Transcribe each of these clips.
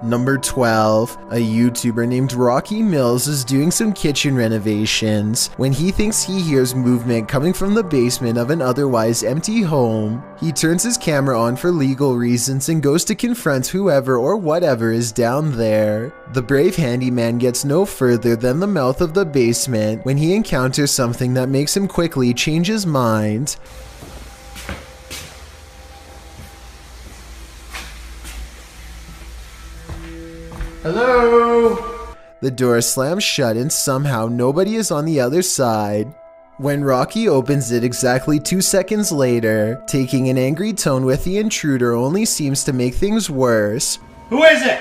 Number 12. A YouTuber named Rocky Mills is doing some kitchen renovations when he thinks he hears movement coming from the basement of an otherwise empty home. He turns his camera on for legal reasons and goes to confront whoever or whatever is down there. The brave handyman gets no further than the mouth of the basement when he encounters something that makes him quickly change his mind. Hello? The door slams shut and somehow nobody is on the other side. When Rocky opens it exactly 2 seconds later, taking an angry tone with the intruder only seems to make things worse. Who is it?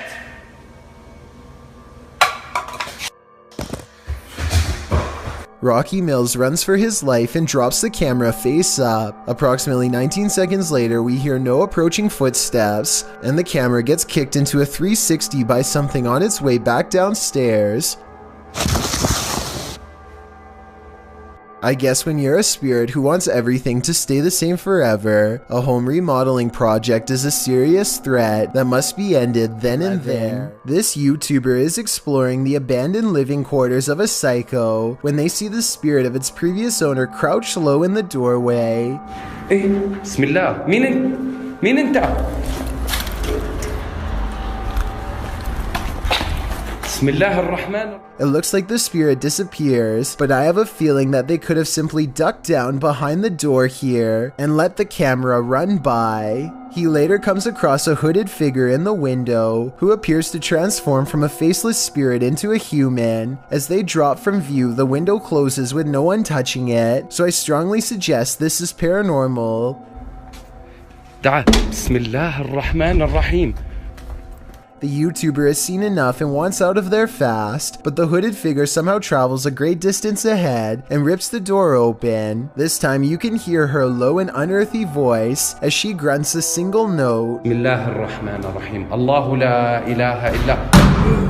Rocky Mills runs for his life and drops the camera face up. Approximately 19 seconds later, we hear no approaching footsteps, and the camera gets kicked into a 360 by something on its way back downstairs. I guess when you're a spirit who wants everything to stay the same forever, a home remodeling project is a serious threat that must be ended then and there. This YouTuber is exploring the abandoned living quarters of a psycho when they see the spirit of its previous owner crouched low in the doorway. Hey, Bismillah. Min anta? It looks like the spirit disappears, but I have a feeling that they could have simply ducked down behind the door here and let the camera run by. He later comes across a hooded figure in the window who appears to transform from a faceless spirit into a human. As they drop from view, the window closes with no one touching it, so I strongly suggest this is paranormal. Bismillah ar-Rahman ar-Rahim. The YouTuber has seen enough and wants out of there fast, but the hooded figure somehow travels a great distance ahead and rips the door open. This time you can hear her low and unearthly voice as she grunts a single note. Bismillah ar-Rahman ar-Rahim. Allahu la ilaha illa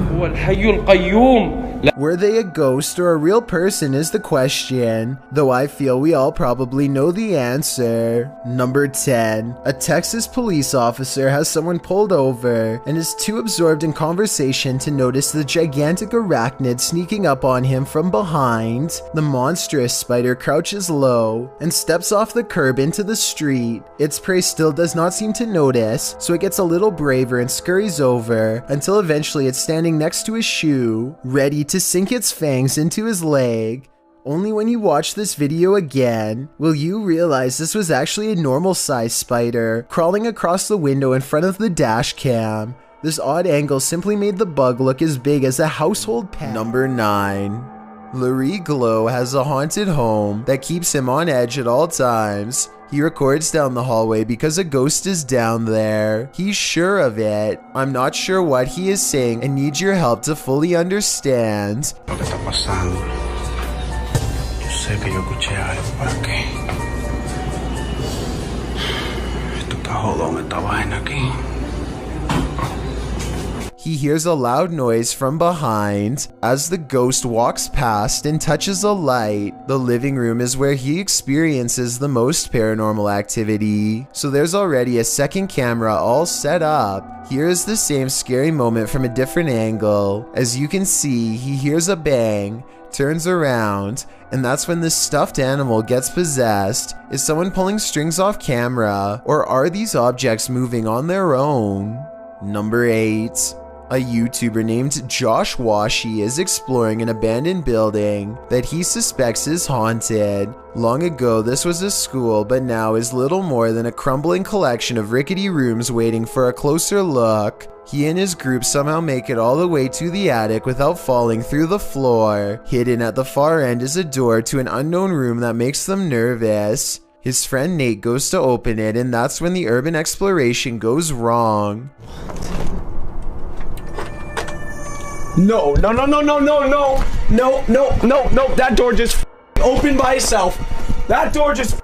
huwa al-hayyul qayyum. Were they a ghost or a real person is the question, though I feel we all probably know the answer. Number 10. A Texas police officer has someone pulled over and is too absorbed in conversation to notice the gigantic arachnid sneaking up on him from behind. The monstrous spider crouches low and steps off the curb into the street. Its prey still does not seem to notice, so it gets a little braver and scurries over until eventually it's standing next to his shoe, ready to sink its fangs into his leg. Only when you watch this video again will you realize this was actually a normal sized spider crawling across the window in front of the dash cam. This odd angle simply made the bug look as big as a household pet. Number 9. Larry Glow has a haunted home that keeps him on edge at all times. He records down the hallway because a ghost is down there. He's sure of it. I'm not sure what he is saying and need your help to fully understand. Lo que está pasando. Yo sé que yo escuché algo por aquí. Esto está jodón, esta vaina aquí. He hears a loud noise from behind as the ghost walks past and touches a light. The living room is where he experiences the most paranormal activity, so there's already a second camera all set up. Here is the same scary moment from a different angle. As you can see, he hears a bang, turns around, and that's when this stuffed animal gets possessed. Is someone pulling strings off camera, or are these objects moving on their own? Number 8. A YouTuber named Josh Washi is exploring an abandoned building that he suspects is haunted. Long ago, this was a school, but now is little more than a crumbling collection of rickety rooms waiting for a closer look. He and his group somehow make it all the way to the attic without falling through the floor. Hidden at the far end is a door to an unknown room that makes them nervous. His friend Nate goes to open it, and that's when the urban exploration goes wrong. No, that door just opened by itself. That door just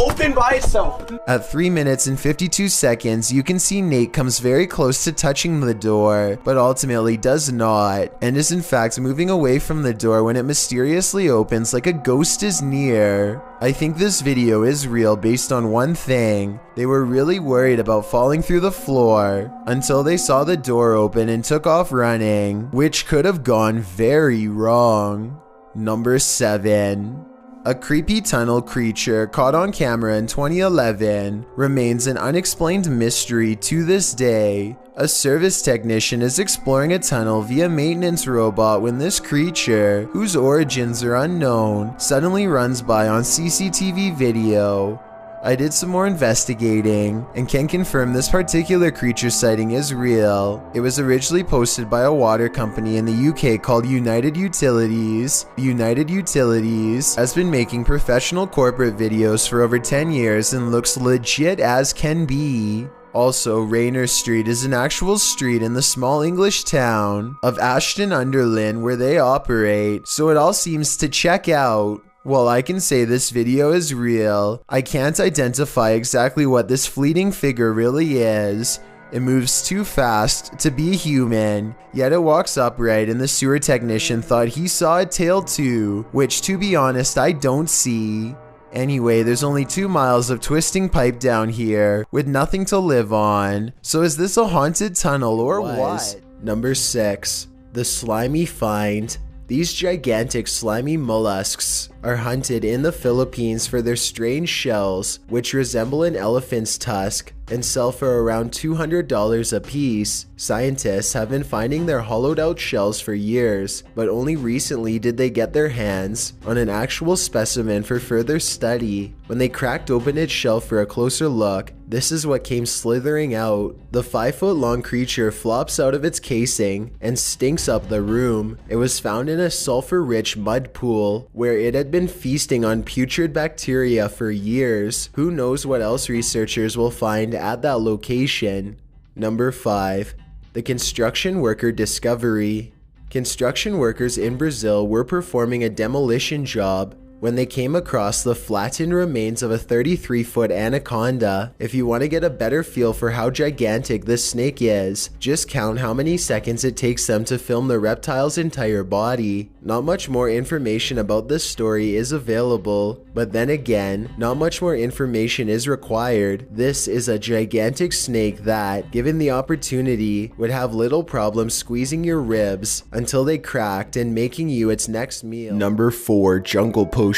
open by itself. At 3 minutes and 52 seconds, you can see Nate comes very close to touching the door, but ultimately does not, and is in fact moving away from the door when it mysteriously opens like a ghost is near. I think this video is real based on one thing. They were really worried about falling through the floor until they saw the door open and took off running, which could have gone very wrong. Number 7. A creepy tunnel creature caught on camera in 2011 remains an unexplained mystery to this day. A service technician is exploring a tunnel via maintenance robot when this creature, whose origins are unknown, suddenly runs by on CCTV video. I did some more investigating and can confirm this particular creature sighting is real. It was originally posted by a water company in the UK called United Utilities. United Utilities has been making professional corporate videos for over 10 years and looks legit as can be. Also, Rayner Street is an actual street in the small English town of Ashton-under-Lyne where they operate, so it all seems to check out. While I can say this video is real, I can't identify exactly what this fleeting figure really is. It moves too fast to be human, yet it walks upright, and the sewer technician thought he saw a tail too, which to be honest I don't see. Anyway, there's only 2 miles of twisting pipe down here with nothing to live on. So is this a haunted tunnel or what? Number 6. The slimy find. These gigantic slimy mollusks are hunted in the Philippines for their strange shells, which resemble an elephant's tusk and sell for around $200 a piece. Scientists have been finding their hollowed out shells for years, but only recently did they get their hands on an actual specimen for further study. When they cracked open its shell for a closer look, this is what came slithering out. The 5-foot-long creature flops out of its casing and stinks up the room. It was found in a sulfur-rich mud pool where it had been feasting on putrid bacteria for years. Who knows what else researchers will find at that location. Number 5. The construction worker discovery. Construction workers in Brazil were performing a demolition job when they came across the flattened remains of a 33-foot anaconda. If you want to get a better feel for how gigantic this snake is, just count how many seconds it takes them to film the reptile's entire body. Not much more information about this story is available, but then again, not much more information is required. This is a gigantic snake that, given the opportunity, would have little problem squeezing your ribs until they cracked and making you its next meal. Number 4. Jungle potions.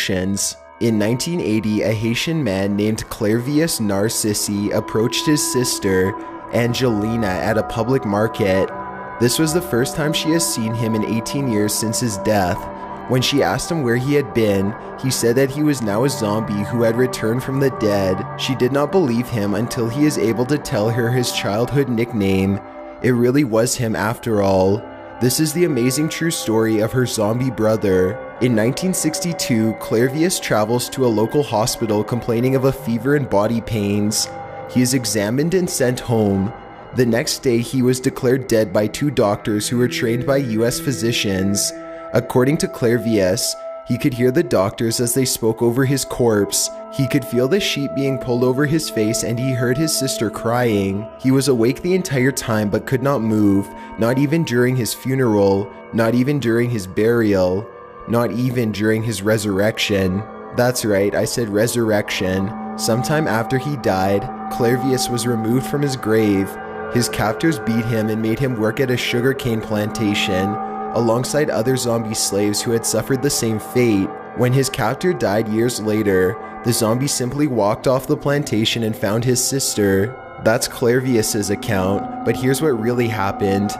In 1980, a Haitian man named Clairvius Narcissi approached his sister, Angelina, at a public market. This was the first time she has seen him in 18 years since his death. When she asked him where he had been, he said that he was now a zombie who had returned from the dead. She did not believe him until he is able to tell her his childhood nickname. It really was him after all. This is the amazing true story of her zombie brother. In 1962, Clairvius travels to a local hospital complaining of a fever and body pains. He is examined and sent home. The next day, he was declared dead by 2 doctors who were trained by US physicians. According to Clairvius, he could hear the doctors as they spoke over his corpse. He could feel the sheet being pulled over his face, and he heard his sister crying. He was awake the entire time but could not move, not even during his funeral, not even during his burial, not even during his resurrection. That's right, I said resurrection. Sometime after he died, Clairvius was removed from his grave. His captors beat him and made him work at a sugarcane plantation, alongside other zombie slaves who had suffered the same fate. When his captor died years later, the zombie simply walked off the plantation and found his sister. That's Clairvius's account, but here's what really happened.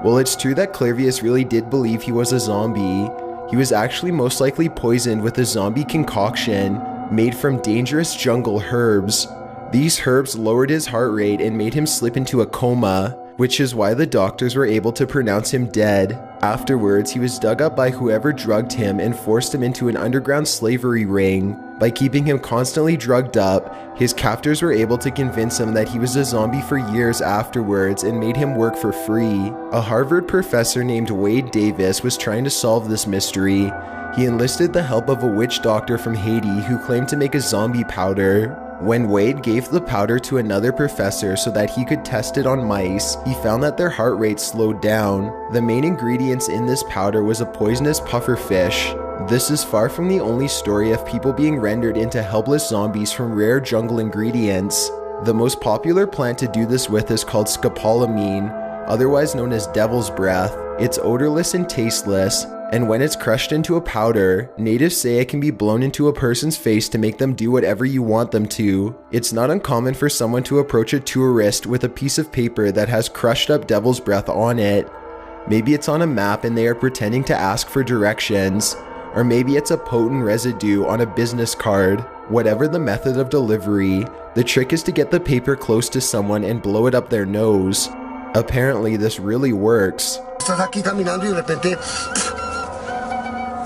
Well, it's true that Clairvius really did believe he was a zombie. He was actually most likely poisoned with a zombie concoction made from dangerous jungle herbs. These herbs lowered his heart rate and made him slip into a coma, which is why the doctors were able to pronounce him dead. Afterwards, he was dug up by whoever drugged him and forced him into an underground slavery ring. By keeping him constantly drugged up, his captors were able to convince him that he was a zombie for years afterwards and made him work for free. A Harvard professor named Wade Davis was trying to solve this mystery. He enlisted the help of a witch doctor from Haiti who claimed to make a zombie powder. When Wade gave the powder to another professor so that he could test it on mice, he found that their heart rate slowed down. The main ingredients in this powder was a poisonous pufferfish. This is far from the only story of people being rendered into helpless zombies from rare jungle ingredients. The most popular plant to do this with is called scopolamine, otherwise known as devil's breath. It's odorless and tasteless, and when it's crushed into a powder, natives say it can be blown into a person's face to make them do whatever you want them to. It's not uncommon for someone to approach a tourist with a piece of paper that has crushed up devil's breath on it. Maybe it's on a map and they are pretending to ask for directions, or maybe it's a potent residue on a business card. Whatever the method of delivery, the trick is to get the paper close to someone and blow it up their nose. Apparently, this really works. Estás aquí caminando y de repente,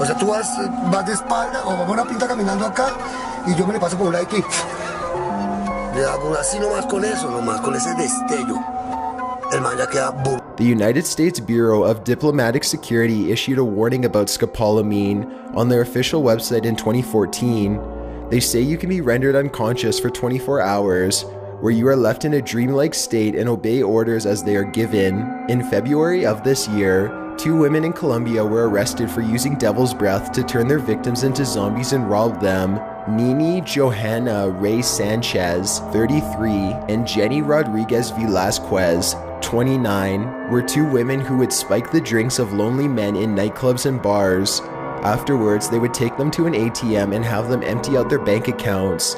o sea, tú vas de espalda o vamos una pinta caminando acá y yo me le paso por un lado y le hago así nomás con eso, nomás con ese destello. El man ya queda boom. The United States Bureau of Diplomatic Security issued a warning about scopolamine on their official website in 2014. They say you can be rendered unconscious for 24 hours, where you are left in a dreamlike state and obey orders as they are given. In February of this year, 2 women in Colombia were arrested for using devil's breath to turn their victims into zombies and rob them. Nini Johanna Rey Sanchez, 33, and Jenny Rodriguez Velasquez, 29, were 2 women who would spike the drinks of lonely men in nightclubs and bars. Afterwards, they would take them to an ATM and have them empty out their bank accounts.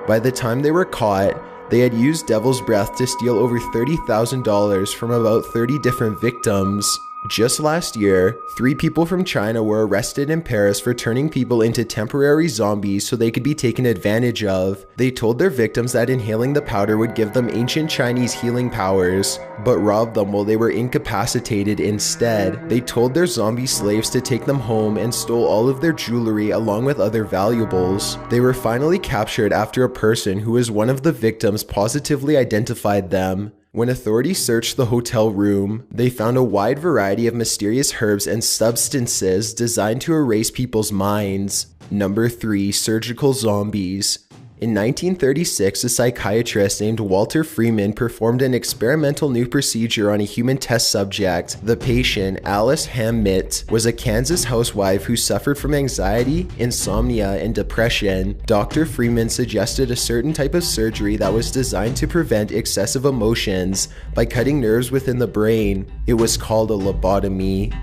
By the time they were caught, they had used devil's breath to steal over $30,000 from about 30 different victims. Just last year, 3 people from China were arrested in Paris for turning people into temporary zombies so they could be taken advantage of. They told their victims that inhaling the powder would give them ancient Chinese healing powers, but robbed them while they were incapacitated instead. They told their zombie slaves to take them home and stole all of their jewelry along with other valuables. They were finally captured after a person who was one of the victims positively identified them. When authorities searched the hotel room, they found a wide variety of mysterious herbs and substances designed to erase people's minds. Number 3. Surgical zombies. In 1936, a psychiatrist named Walter Freeman performed an experimental new procedure on a human test subject. The patient, Alice Hammitt, was a Kansas housewife who suffered from anxiety, insomnia, and depression. Dr. Freeman suggested a certain type of surgery that was designed to prevent excessive emotions by cutting nerves within the brain. It was called a lobotomy.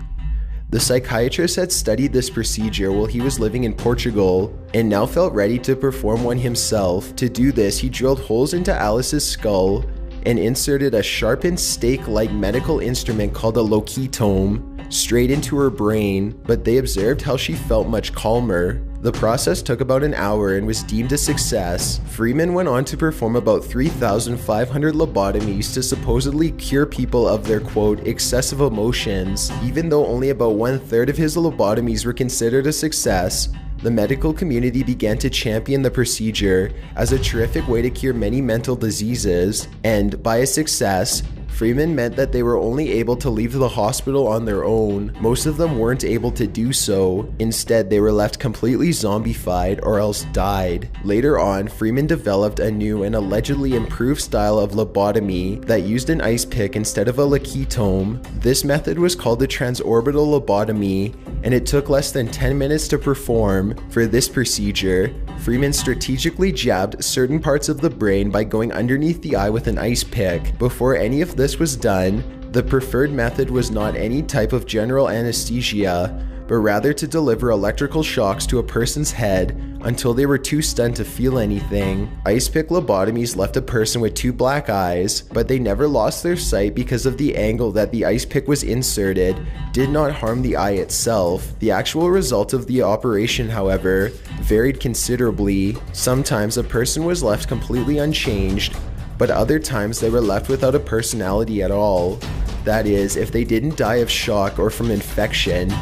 The psychiatrist had studied this procedure while he was living in Portugal and now felt ready to perform one himself. To do this, he drilled holes into Alice's skull and inserted a sharpened stake-like medical instrument called a loquetome straight into her brain, but they observed how she felt much calmer. The process took about an hour and was deemed a success. Freeman went on to perform about 3,500 lobotomies to supposedly cure people of their, quote, excessive emotions. Even though only about 1/3 of his lobotomies were considered a success, the medical community began to champion the procedure as a terrific way to cure many mental diseases, and by a success, Freeman meant that they were only able to leave the hospital on their own. Most of them weren't able to do so. Instead, they were left completely zombified or else died. Later on, Freeman developed a new and allegedly improved style of lobotomy that used an ice pick instead of a loquetome. This method was called the transorbital lobotomy, and it took less than 10 minutes to perform. For this procedure, Freeman strategically jabbed certain parts of the brain by going underneath the eye with an ice pick. Before any of this was done, the preferred method was not any type of general anesthesia, but rather to deliver electrical shocks to a person's head until they were too stunned to feel anything. Ice pick lobotomies left a person with 2 black eyes, but they never lost their sight because of the angle that the ice pick was inserted did not harm the eye itself. The actual result of the operation, however, varied considerably. Sometimes a person was left completely unchanged, but other times they were left without a personality at all. That is, if they didn't die of shock or from infection.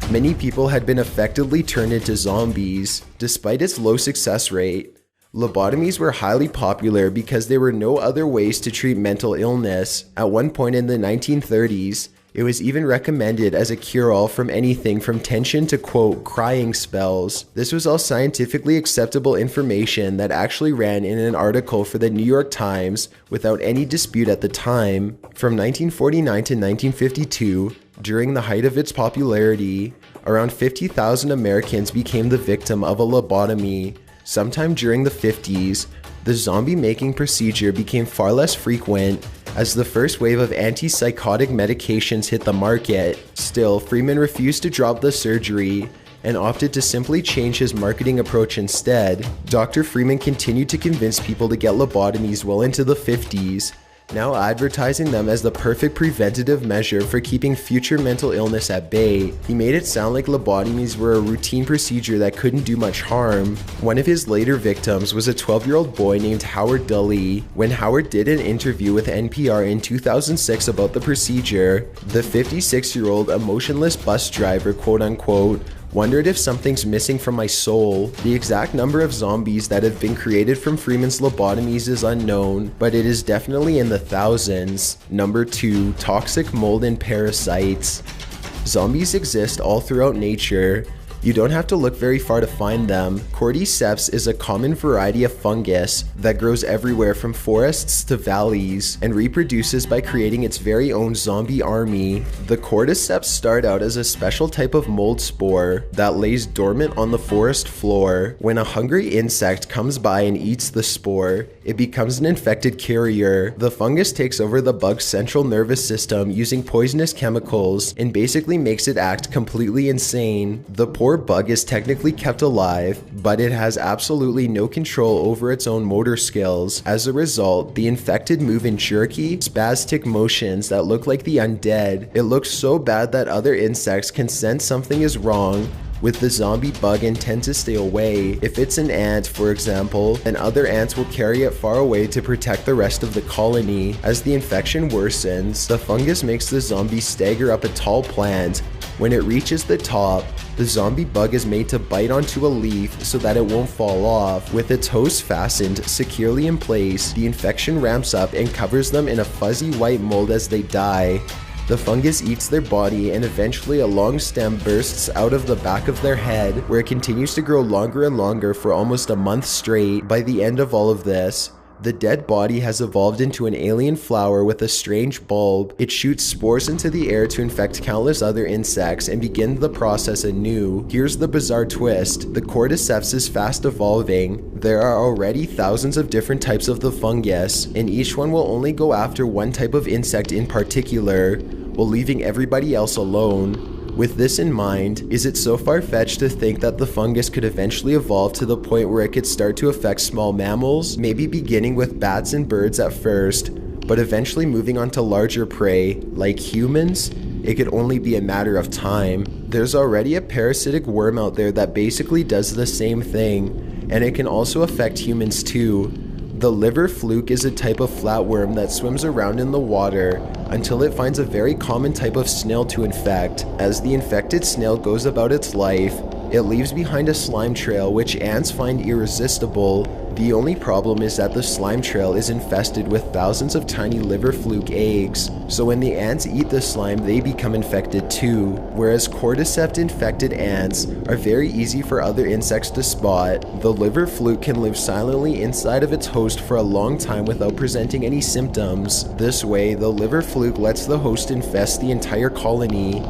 Many people had been effectively turned into zombies, despite its low success rate. Lobotomies were highly popular because there were no other ways to treat mental illness. At one point in the 1930s, it was even recommended as a cure-all from anything from tension to, quote, crying spells. This was all scientifically acceptable information that actually ran in an article for the New York Times without any dispute at the time. From 1949 to 1952, during the height of its popularity, around 50,000 Americans became the victim of a lobotomy. Sometime during the 50s, the zombie-making procedure became far less frequent as the first wave of antipsychotic medications hit the market. Still, Freeman refused to drop the surgery and opted to simply change his marketing approach instead. Dr. Freeman continued to convince people to get lobotomies well into the 50s, now advertising them as the perfect preventative measure for keeping future mental illness at bay. He made it sound like lobotomies were a routine procedure that couldn't do much harm. One of his later victims was a 12-year-old boy named Howard Dully. When Howard did an interview with NPR in 2006 about the procedure, the 56-year-old emotionless bus driver, quote-unquote, wondered if something's missing from my soul. The exact number of zombies that have been created from Freeman's lobotomies is unknown, but it is definitely in the thousands. Number 2, toxic mold and parasites. Zombies exist all throughout nature. You don't have to look very far to find them. Cordyceps is a common variety of fungus that grows everywhere from forests to valleys and reproduces by creating its very own zombie army. The cordyceps start out as a special type of mold spore that lays dormant on the forest floor. When a hungry insect comes by and eats the spore, it becomes an infected carrier. The fungus takes over the bug's central nervous system using poisonous chemicals and basically makes it act completely insane. The poor bug is technically kept alive, but it has absolutely no control over its own motor skills. As a result, the infected move in jerky, spastic motions that look like the undead. It looks so bad that other insects can sense something is wrong with the zombie bug and tend to stay away. If it's an ant, for example, then other ants will carry it far away to protect the rest of the colony. As the infection worsens, the fungus makes the zombie stagger up a tall plant. When it reaches the top, the zombie bug is made to bite onto a leaf so that it won't fall off. With its host fastened securely in place, the infection ramps up and covers them in a fuzzy white mold as they die. The fungus eats their body and eventually a long stem bursts out of the back of their head, where it continues to grow longer and longer for almost a month straight. By the end of all of this, the dead body has evolved into an alien flower with a strange bulb. It shoots spores into the air to infect countless other insects and begin the process anew. Here's the bizarre twist. The cordyceps is fast evolving. There are already thousands of different types of the fungus, and each one will only go after one type of insect in particular, while leaving everybody else alone. With this in mind, is it so far-fetched to think that the fungus could eventually evolve to the point where it could start to affect small mammals, maybe beginning with bats and birds at first, but eventually moving on to larger prey, like humans? It could only be a matter of time. There's already a parasitic worm out there that basically does the same thing, and it can also affect humans too. The liver fluke is a type of flatworm that swims around in the water until it finds a very common type of snail to infect. As the infected snail goes about its life, it leaves behind a slime trail which ants find irresistible. The only problem is that the slime trail is infested with thousands of tiny liver fluke eggs, so when the ants eat the slime, they become infected too. Whereas cordyceps infected ants are very easy for other insects to spot, the liver fluke can live silently inside of its host for a long time without presenting any symptoms. This way, the liver fluke lets the host infest the entire colony.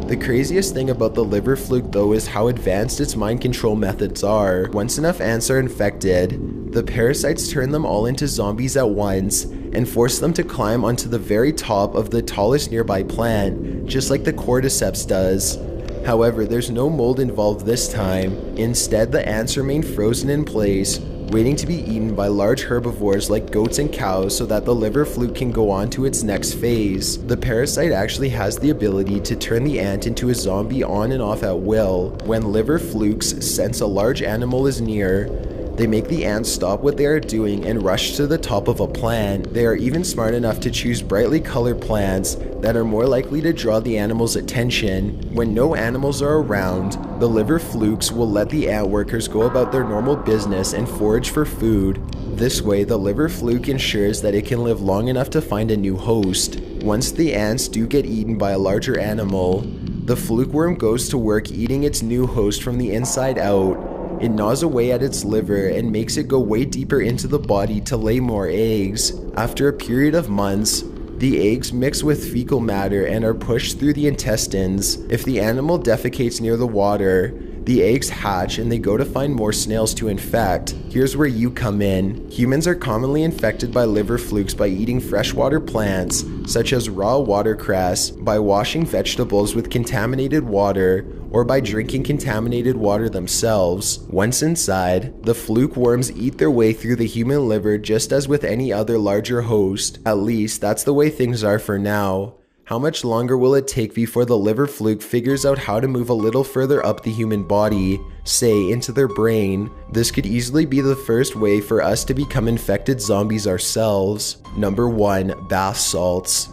The craziest thing about the liver fluke though is how advanced its mind control methods are. Once enough ants are infected, the parasites turn them all into zombies at once and force them to climb onto the very top of the tallest nearby plant, just like the cordyceps does. However, there's no mold involved this time. Instead, the ants remain frozen in place, waiting to be eaten by large herbivores like goats and cows so that the liver fluke can go on to its next phase. The parasite actually has the ability to turn the ant into a zombie on and off at will. When liver flukes sense a large animal is near, They make the ants stop what they are doing and rush to the top of a plant. They are even smart enough to choose brightly colored plants that are more likely to draw the animal's attention. When no animals are around, the liver flukes will let the ant workers go about their normal business and forage for food. This way, the liver fluke ensures that it can live long enough to find a new host. Once the ants do get eaten by a larger animal, the fluke worm goes to work eating its new host from the inside out. It gnaws away at its liver and makes it go way deeper into the body to lay more eggs. After a period of months, the eggs mix with fecal matter and are pushed through the intestines. If the animal defecates near the water, the eggs hatch and they go to find more snails to infect. Here's where you come in. Humans are commonly infected by liver flukes by eating freshwater plants, such as raw watercress, by washing vegetables with contaminated water, or by drinking contaminated water themselves. Once inside, the fluke worms eat their way through the human liver just as with any other larger host. At least, that's the way things are for now. How much longer will it take before the liver fluke figures out how to move a little further up the human body, say into their brain? This could easily be the first way for us to become infected zombies ourselves. Number 1. Bath salts.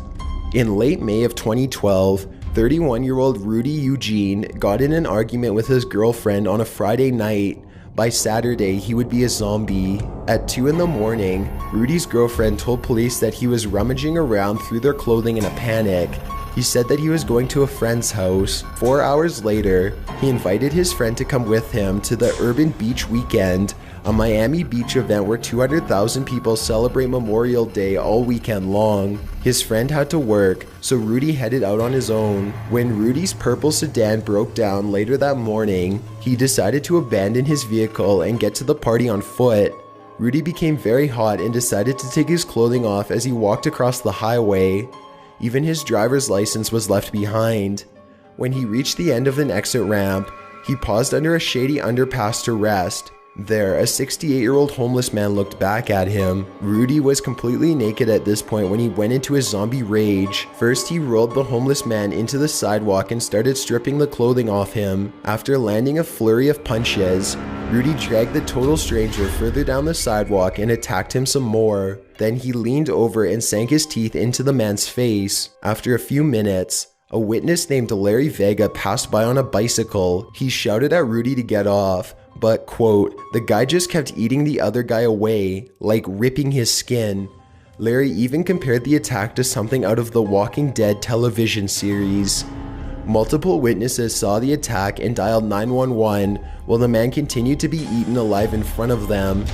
In late May of 2012, 31-year-old Rudy Eugene got in an argument with his girlfriend on a Friday night. By Saturday, he would be a zombie. At 2 in the morning, Rudy's girlfriend told police that he was rummaging around through their clothing in a panic. He said that he was going to a friend's house. 4 hours later, he invited his friend to come with him to the Urban Beach Weekend, a Miami Beach event where 200,000 people celebrate Memorial Day all weekend long. His friend had to work, so Rudy headed out on his own. When Rudy's purple sedan broke down later that morning, he decided to abandon his vehicle and get to the party on foot. Rudy became very hot and decided to take his clothing off as he walked across the highway. Even his driver's license was left behind. When he reached the end of an exit ramp, he paused under a shady underpass to rest. There, a 68-year-old homeless man looked back at him. Rudy was completely naked at this point when he went into his zombie rage. First, he rolled the homeless man into the sidewalk and started stripping the clothing off him. After landing a flurry of punches, Rudy dragged the total stranger further down the sidewalk and attacked him some more. Then he leaned over and sank his teeth into the man's face. After a few minutes, a witness named Larry Vega passed by on a bicycle. He shouted at Rudy to get off, but, quote, the guy just kept eating the other guy away, like ripping his skin. Larry even compared the attack to something out of the Walking Dead television series. Multiple witnesses saw the attack and dialed 911 while the man continued to be eaten alive in front of them.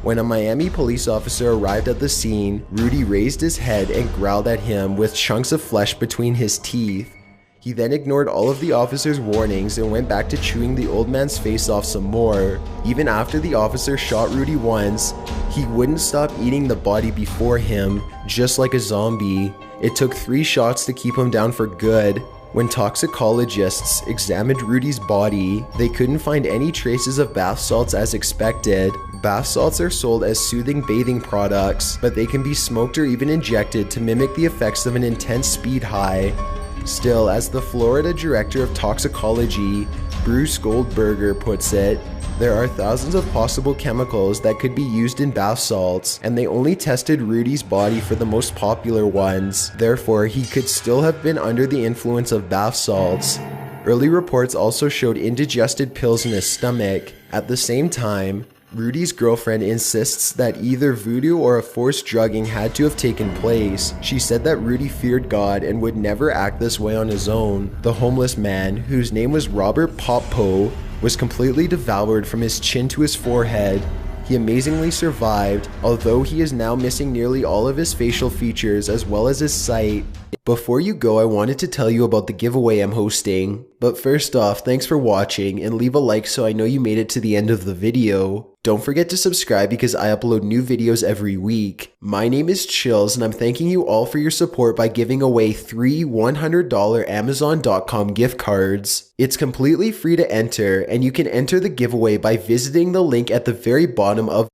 When a Miami police officer arrived at the scene, Rudy raised his head and growled at him with chunks of flesh between his teeth. He then ignored all of the officer's warnings and went back to chewing the old man's face off some more. Even after the officer shot Rudy once, he wouldn't stop eating the body before him, just like a zombie. It took 3 shots to keep him down for good. When toxicologists examined Rudy's body, they couldn't find any traces of bath salts as expected. Bath salts are sold as soothing bathing products, but they can be smoked or even injected to mimic the effects of an intense speed high. Still, as the Florida Director of Toxicology, Bruce Goldberger, puts it, there are thousands of possible chemicals that could be used in bath salts, and they only tested Rudy's body for the most popular ones. Therefore, he could still have been under the influence of bath salts. Early reports also showed indigested pills in his stomach. At the same time, Rudy's girlfriend insists that either voodoo or a forced drugging had to have taken place. She said that Rudy feared God and would never act this way on his own. The homeless man, whose name was Robert Poppo, was completely devoured from his chin to his forehead. He amazingly survived, although he is now missing nearly all of his facial features as well as his sight. Before you go, I wanted to tell you about the giveaway I'm hosting. But first off, thanks for watching, and leave a like so I know you made it to the end of the video. Don't forget to subscribe because I upload new videos every week. My name is Chills, and I'm thanking you all for your support by giving away 3 $100 Amazon.com gift cards. It's completely free to enter, and you can enter the giveaway by visiting the link at the very bottom of